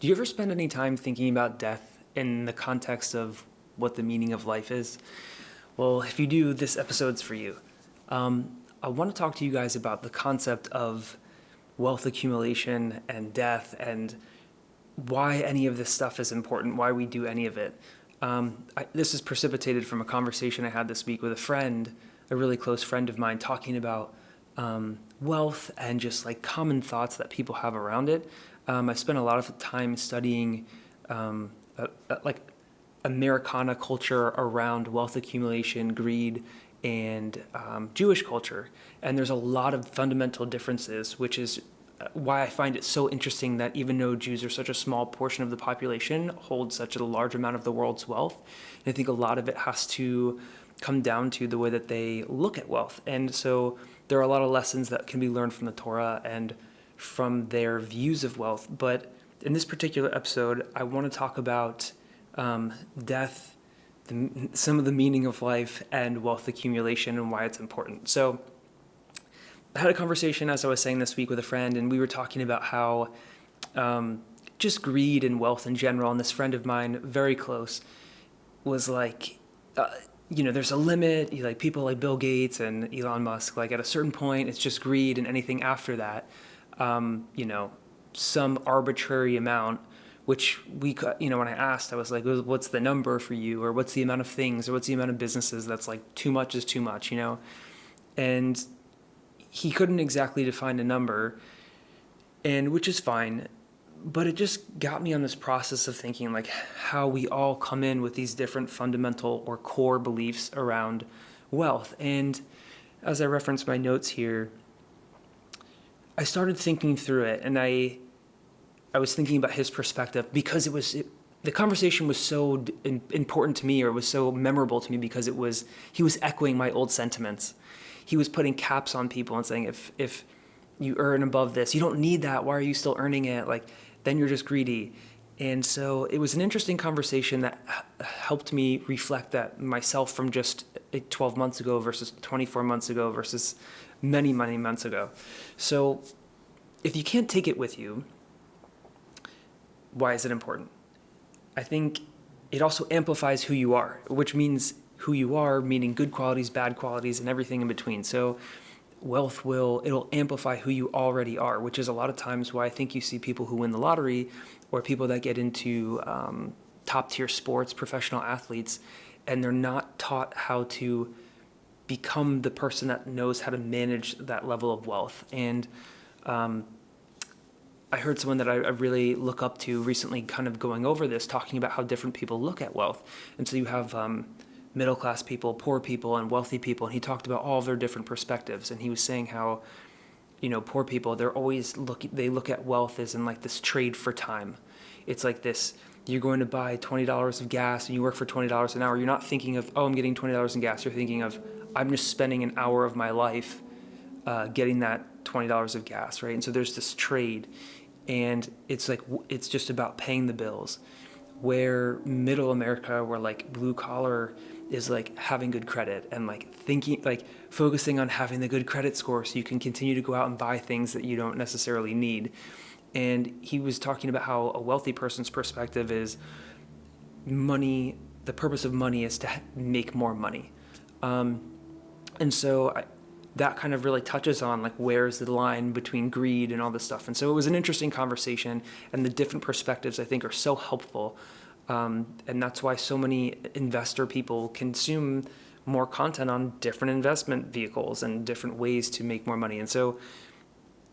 Do you ever spend any time thinking about death in the context of what the meaning of life is? Well, if you do, this episode's for you. I want to talk to you guys about the concept of wealth accumulation and death and why any of this stuff is important, why we do any of it. This is precipitated from a conversation I had this week with a friend, a really close friend of mine, talking about wealth and just like common thoughts that people have around it. I spent a lot of time studying like Americana culture around wealth accumulation, greed, and Jewish culture. And there's a lot of fundamental differences, which is why I find it so interesting that even though Jews are such a small portion of the population, hold such a large amount of the world's wealth. And I think a lot of it has to come down to the way that they look at wealth. And so there are a lot of lessons that can be learned from the Torah and from their views of wealth. But in this particular episode, I want to talk about death, some of the meaning of life, and wealth accumulation and why it's important. So I had a conversation, as I was saying this week, with a friend, and we were talking about how just greed and wealth in general, and this friend of mine, very close, was like, there's a limit, like people like Bill Gates and Elon Musk, like at a certain point, it's just greed, and anything after that, some arbitrary amount, which when I asked, I was like, what's the number for you? Or what's the amount of things? Or what's the amount of businesses that's like too much is too much, And he couldn't exactly define a number, and which is fine. But it just got me on this process of thinking like how we all come in with these different fundamental or core beliefs around wealth. And as I reference my notes here, I started thinking through it, and I was thinking about his perspective because the conversation was so important to me, or was so memorable to me, because he was echoing my old sentiments. He was putting caps on people and saying, if you earn above this, you don't need that. Why are you still earning it? Like, then you're just greedy. And so it was an interesting conversation that helped me reflect that myself from just 12 months ago versus 24 months ago versus many, many months ago. So if you can't take it with you, why is it important? I think it also amplifies who you are, which means who you are, meaning good qualities, bad qualities, and everything in between. So wealth it'll amplify who you already are, which is a lot of times why I think you see people who win the lottery or people that get into top tier sports, professional athletes, and they're not taught how to become the person that knows how to manage that level of wealth. And I heard someone that I really look up to recently kind of going over this, talking about how different people look at wealth. And so you have middle-class people, poor people, and wealthy people, and he talked about all of their different perspectives. And he was saying how, poor people, they look at wealth as in like this trade for time. It's like this, you're going to buy $20 of gas and you work for $20 an hour. You're not thinking of, I'm getting $20 in gas. You're thinking of, I'm just spending an hour of my life getting that $20 of gas, right? And so there's this trade, and it's like, it's just about paying the bills. Where middle America, where like blue collar is like having good credit and like thinking, like focusing on having the good credit score so you can continue to go out and buy things that you don't necessarily need. And he was talking about how a wealthy person's perspective is money, the purpose of money is to make more money. And so that kind of really touches on like where's the line between greed and all this stuff. And so it was an interesting conversation, and the different perspectives I think are so helpful. And that's why so many investor people consume more content on different investment vehicles and different ways to make more money. And so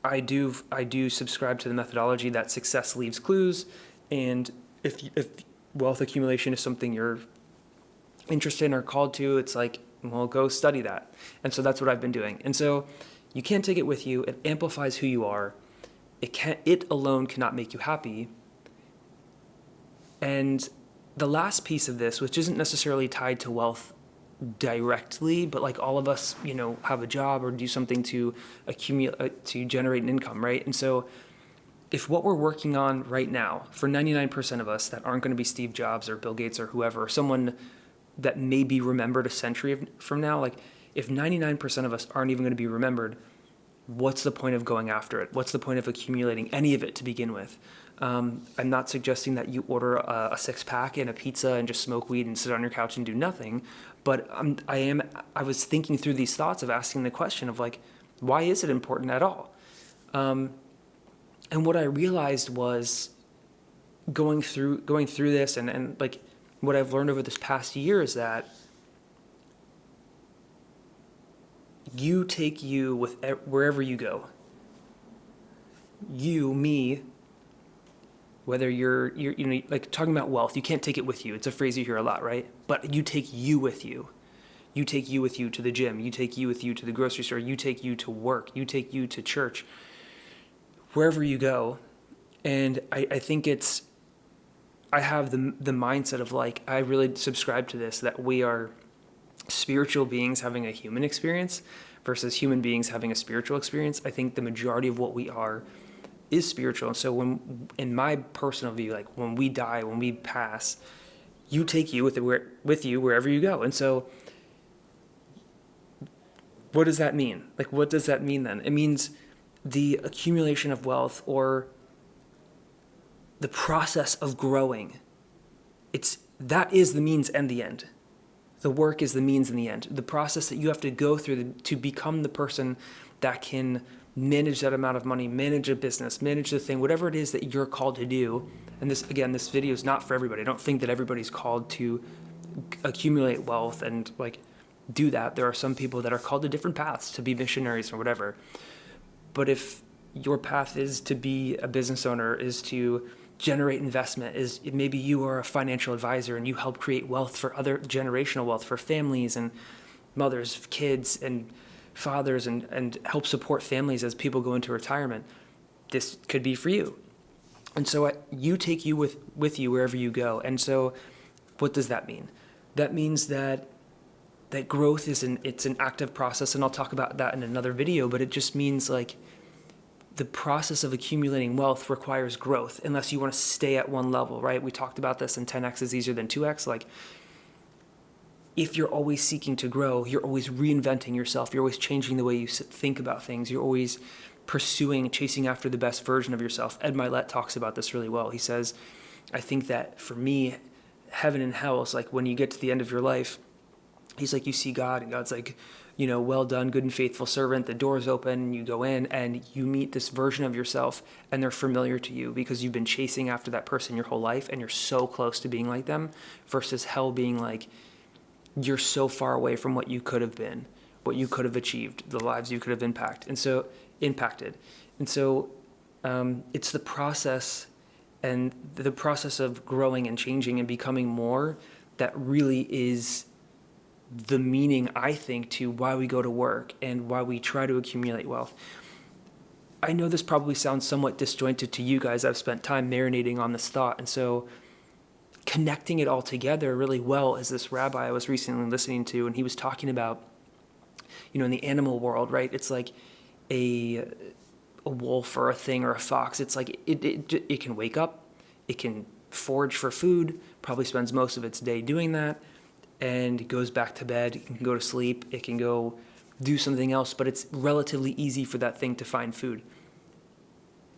I do subscribe to the methodology that success leaves clues. And if wealth accumulation is something you're interested in or called to, it's like, well, go study that. And so that's what I've been doing. And so you can't take it with you. It amplifies who you are. It alone cannot make you happy. And the last piece of this, which isn't necessarily tied to wealth directly, but like all of us, have a job or do something to accumulate, to generate an income, right? And so if what we're working on right now, for 99% of us that aren't going to be Steve Jobs or Bill Gates or whoever, or someone that may be remembered a century from now, like if 99% of us aren't even going to be remembered, what's the point of going after it? What's the point of accumulating any of it to begin with? I'm not suggesting that you order a six pack and a pizza and just smoke weed and sit on your couch and do nothing. But I was thinking through these thoughts of asking the question of like, why is it important at all? And what I realized was going through this and like what I've learned over this past year is that you take you with wherever you go. You, me, whether you're like talking about wealth, you can't take it with you. It's a phrase you hear a lot, right? But you take you with you. You take you with you to the gym. You take you with you to the grocery store. You take you to work. You take you to church. Wherever you go. And I think I have the mindset of like, I really subscribe to this, that we are spiritual beings having a human experience versus human beings having a spiritual experience. I think the majority of what we are is spiritual. And so in my personal view, like when we die, when we pass, you take you with you wherever you go. And so what does that mean? Like, what does that mean then? It means the accumulation of wealth or the process of growing. That is the means and the end. The work is the means and the end. The process that you have to go through to become the person that can manage that amount of money, manage a business, manage the thing, whatever it is that you're called to do. And this video is not for everybody. I don't think that everybody's called to accumulate wealth and like do that. There are some people that are called to different paths, to be missionaries or whatever. But if your path is to be a business owner, is to generate investment, is maybe you are a financial advisor and you help create wealth for other generational wealth for families and mothers, kids and fathers and help support families as people go into retirement. This could be for you. And so you take you with you wherever you go. And so what does that mean? That means that growth it's an active process, and I'll talk about that in another video, but it just means like the process of accumulating wealth requires growth unless you want to stay at one level, right? We talked about this in 10x is easier than 2x. Like if you're always seeking to grow, you're always reinventing yourself. You're always changing the way you think about things. You're always chasing after the best version of yourself. Ed Milet talks about this really well. He says, I think that for me, heaven and hell is like when you get to the end of your life, he's like, you see God and God's like, well done, good and faithful servant. The door's open, you go in and you meet this version of yourself and they're familiar to you because you've been chasing after that person your whole life and you're so close to being like them, versus hell being like, you're so far away from what you could have been, what you could have achieved, the lives you could have impacted. And so it's the process and the process of growing and changing and becoming more that really is the meaning, I think, to why we go to work and why we try to accumulate wealth. I know this probably sounds somewhat disjointed to you guys. I've spent time marinating on this thought. And so connecting it all together really well is this rabbi I was recently listening to, and he was talking about, in the animal world, right? It's like a wolf or a thing or a fox. It's like it can wake up, it can forage for food, probably spends most of its day doing that, and goes back to bed, it can go to sleep, it can go do something else, but it's relatively easy for that thing to find food.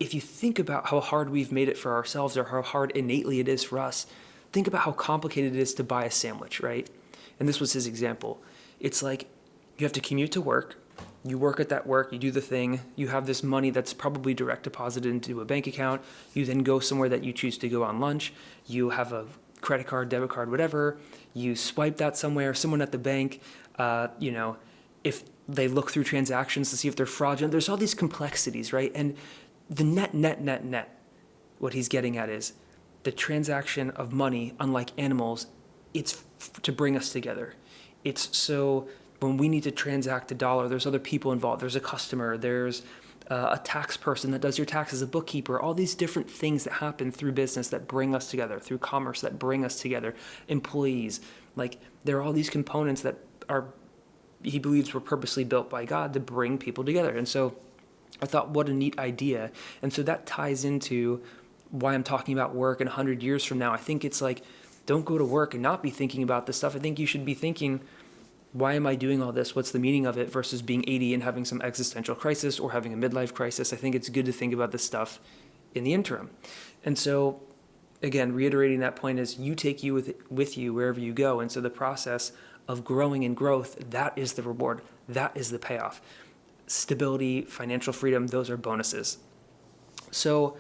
If you think about how hard we've made it for ourselves or how hard innately it is for us, think about how complicated it is to buy a sandwich, right? And this was his example. It's like you have to commute to work, you work at that work, you do the thing, you have this money that's probably direct deposited into a bank account, you then go somewhere that you choose to go on lunch, you have a credit card, debit card, whatever, you swipe that somewhere, someone at the bank, if they look through transactions to see if they're fraudulent, there's all these complexities, right? And the net, what he's getting at is the transaction of money, unlike animals, it's to bring us together. It's so when we need to transact a dollar, there's other people involved. There's a customer, there's a tax person that does your taxes, a bookkeeper, all these different things that happen through business that bring us together, through commerce that bring us together, employees. Like there are all these components that he believes were purposely built by God to bring people together. And so I thought, what a neat idea. And so that ties into why I'm talking about work in 100 years from now. I think it's like, don't go to work and not be thinking about this stuff. I think you should be thinking, why am I doing all this? What's the meaning of it? Versus being 80 and having some existential crisis or having a midlife crisis. I think it's good to think about this stuff in the interim. And so, again, reiterating that point is you take you with you wherever you go. And so the process of growing and growth, that is the reward. That is the payoff. Stability, financial freedom, those are bonuses. So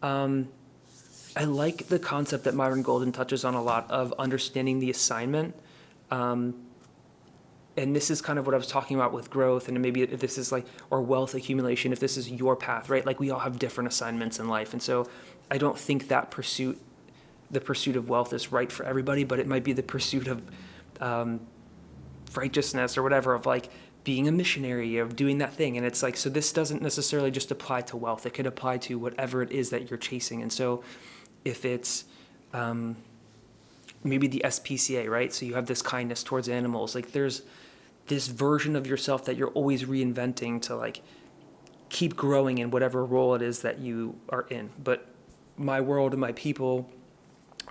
I like the concept that Myron Golden touches on a lot of understanding the assignment. And this is kind of what I was talking about with growth, and maybe if this is like, or wealth accumulation, if this is your path, right? Like we all have different assignments in life. And so I don't think that the pursuit of wealth is right for everybody, but it might be the pursuit of righteousness or whatever, of like being a missionary, of doing that thing. And it's like, so this doesn't necessarily just apply to wealth. It could apply to whatever it is that you're chasing. And so if it's maybe the SPCA, right? So you have this kindness towards animals. Like there's this version of yourself that you're always reinventing to like keep growing in whatever role it is that you are in. But my world and my people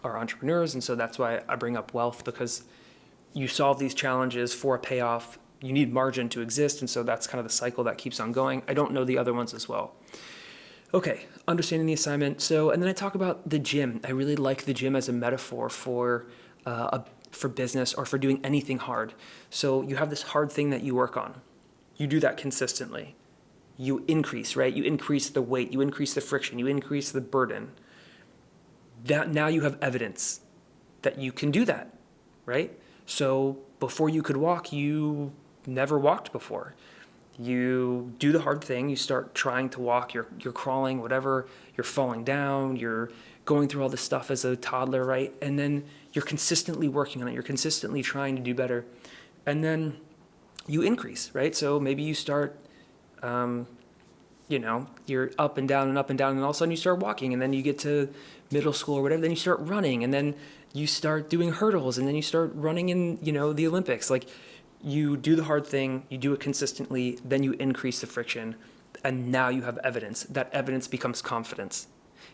are entrepreneurs. And so that's why I bring up wealth, because you solve these challenges for a payoff. You need margin to exist. And so that's kind of the cycle that keeps on going. I don't know the other ones as well. Okay, understanding the assignment. So, and then I talk about the gym. I really like the gym as a metaphor for business or for doing anything hard. So you have this hard thing that you work on. You do that consistently. You increase, right? You increase the weight, you increase the friction, you increase the burden. That now you have evidence that you can do that, right? So before you could walk, you never walked before. You do the hard thing, you start trying to walk, you're crawling, whatever, you're falling down, you're going through all this stuff as a toddler, right? And then you're consistently working on it, you're consistently trying to do better. And then you increase, right? So maybe you start, you're up and down, and all of a sudden you start walking, and then you get to middle school or whatever, then you start running, and then you start doing hurdles, and then you start running in, the Olympics. Like, you do the hard thing, you do it consistently, then you increase the friction, and now you have evidence. That evidence becomes confidence.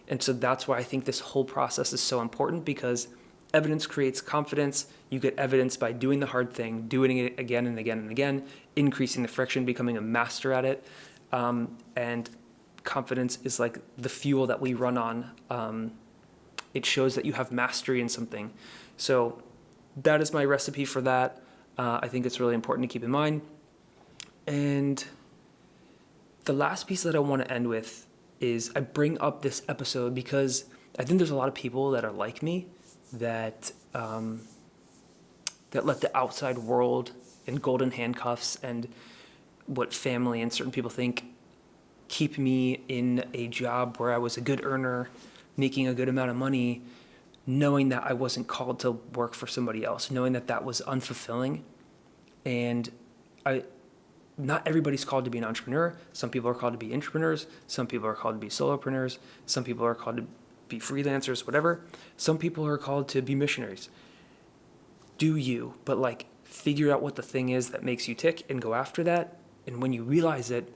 And so that's why I think this whole process is so important, because evidence creates confidence. You get evidence by doing the hard thing, doing it again and again and again, increasing the friction, becoming a master at it. And confidence is like the fuel that we run on. It shows that you have mastery in something. So that is my recipe for that. I think it's really important to keep in mind. And the last piece that I want to end with is I bring up this episode because I think there's a lot of people that are like me that let the outside world and golden handcuffs and what family and certain people think keep me in a job where I was a good earner, making a good amount of money, knowing that I wasn't called to work for somebody else, knowing that that was unfulfilling. And not everybody's called to be an entrepreneur. Some people are called to be entrepreneurs. Some people are called to be solopreneurs. Some people are called to be freelancers, whatever. Some people are called to be missionaries. Do you, but figure out what the thing is that makes you tick and go after that. And when you realize it,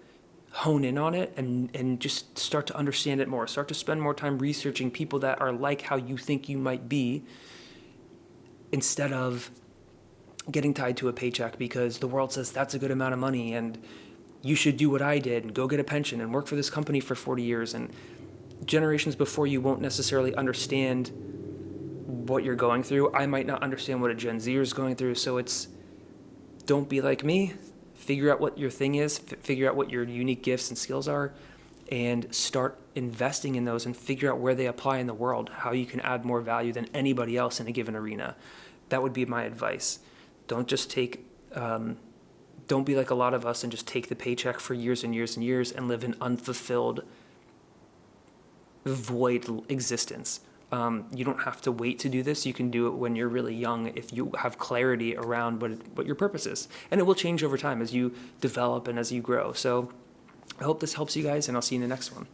hone in on it and just start to understand it more. Start to spend more time researching people that are like how you think you might be, instead of getting tied to a paycheck because the world says that's a good amount of money and you should do what I did and go get a pension and work for this company for 40 years. And generations before you won't necessarily understand what you're going through. I might not understand what a Gen Zer is going through. So don't be like me. Figure out what your thing is, figure out what your unique gifts and skills are, and start investing in those and figure out where they apply in the world, how you can add more value than anybody else in a given arena. That would be my advice. Don't just don't be like a lot of us and just take the paycheck for years and years and years and live an unfulfilled, void existence. You don't have to wait to do this. You can do it when you're really young if you have clarity around what your purpose is. And it will change over time as you develop and as you grow. So I hope this helps you guys, and I'll see you in the next one.